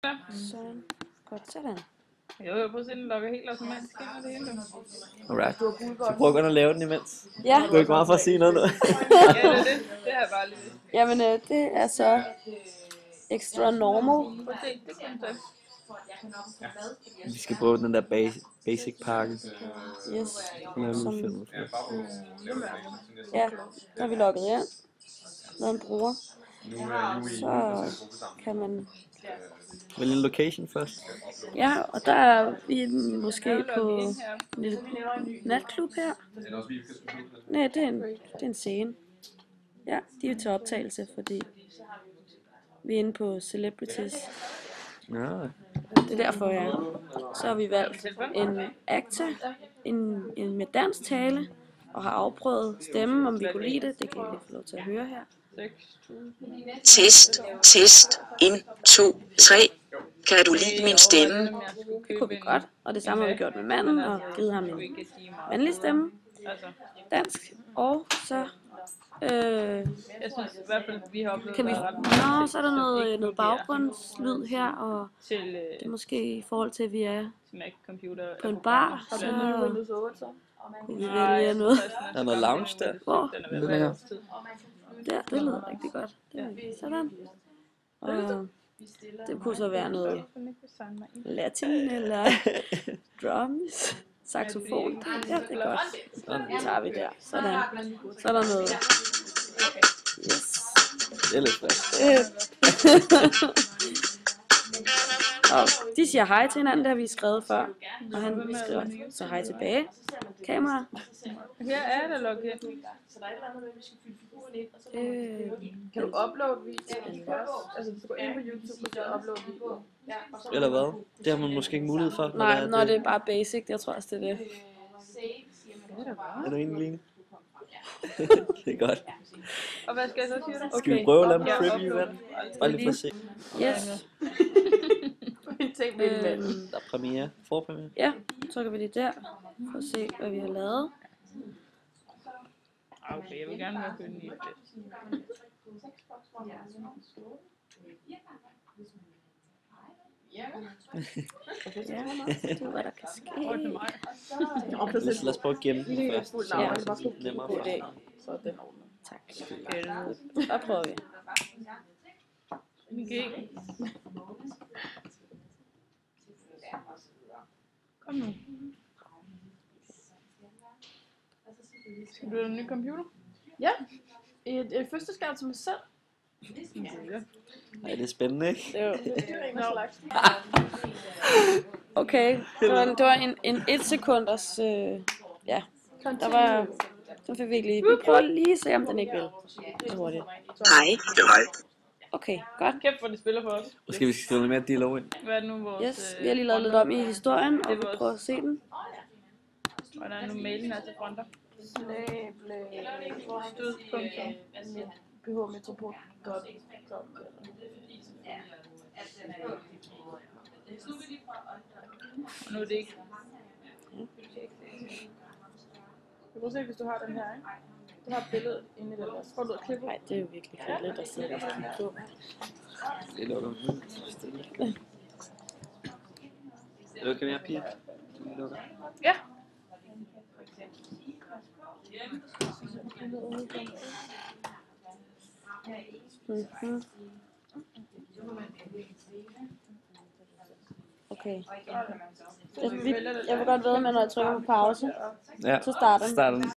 Sådan. Godt, sådan. Jo, prøv at se, den lukker helt automatisk ind og det hele. Alright. Så prøv kun at lave den imens. Ja. Du er ikke meget for at sige noget nu. Ja, det er det. Det har jeg bare lige vidst. Jamen, det er så extra normal. Prøv at se, det kan man så. Vi skal prøve den der basic pakke. Yes. Som... Ja, der har vi logget ind. Lavet en bruger. Så kan man... Vælge en location først. Ja, og der er vi måske på en lille natklub her. Nej, det er en scene. Ja, de er til optagelse, fordi vi er inde på Celebrities. Ja. Det er derfor, ja. Så har vi valgt en actor, en med dansk tale, og har afprøvet stemmen, om vi kunne lide det. Det kan I lige få lov til at høre her. Test, test, 1, 2, 3. Kan du lide min stemme? Det kunne vi godt, og det samme har vi gjort med manden, og givet ham en mandlig stemme. Dansk, og så... Jeg synes i hvert fald, vi har oplevet kan vi... Nå, så er der noget baggrundslyd her, og til det er måske i forhold til, at vi er Mac computer på en bar, så kunne vi vælge noget. Der er noget lounge der. Hvor? Den her. Der, det lyder rigtig godt. Sådan. Og det kunne så være noget latin eller drums, saxofon. Ja, det er godt. Så tager vi der. Sådan. Så er der noget. Yes. Det er lidt frisk. Og de siger hej til hinanden, det har vi skrevet før. Og han skriver så hej tilbage. Kamera. Her er der logget ind. Kan du uploade videoen først? Altså du går ind på YouTube og så uploade videoen. Eller hvad? Det har man måske ikke mulighed for. Nej, når det er bare basic, jeg tror også det er det. Er du enig, Line? Det er godt. Og hvad skal jeg så sige? Skal vi prøve at lave en preview af den? Bare lige for at se. Yes. Der er premiere. Forpremiere. Ja, så trykker vi lige der. For at se, hvad vi har lavet. Okay, jeg vil gerne være kønne i det. Ja, det er hvad der kan ske. Lad os prøve at gemme den først. Så Ja, er det nemmere for os. Så er den ordnet. Tak. Så prøver vi. Okay. Kom nu. Skal du have en ny computer? Ja, et fødselsgave til mig selv. Ej, det er spændende, ikke? Jo. Det er en slags. Okay, det var en 1 sekunders, ja, der var, så fik vi ikke lige, vi prøver lige at se, om den ikke vil. Så hurtigt. Hej. Okay, godt. Kæft, hvor de spiller for os. Måske vi skal skrive lidt mere dialog ind. Hvad er det nu vores... Yes, vi har lige lavet lidt om i historien, og vi prøver at se den. Hvordan er nu mailen er til fronter? Stød.ph-metropol.com. Og nu er det ikke... Du kan se, hvis du har den her, ikke? Du har et billede inde i den der. Prøv at klippe. Nej, det er jo virkelig kedeligt at sidde og kigge på. Det lukker den. Lukker mere, Pia? Lukker. Ja. Mhm. Okay. Jeg vil godt vide, men når jeg trykker på pause, Ja, så starter den.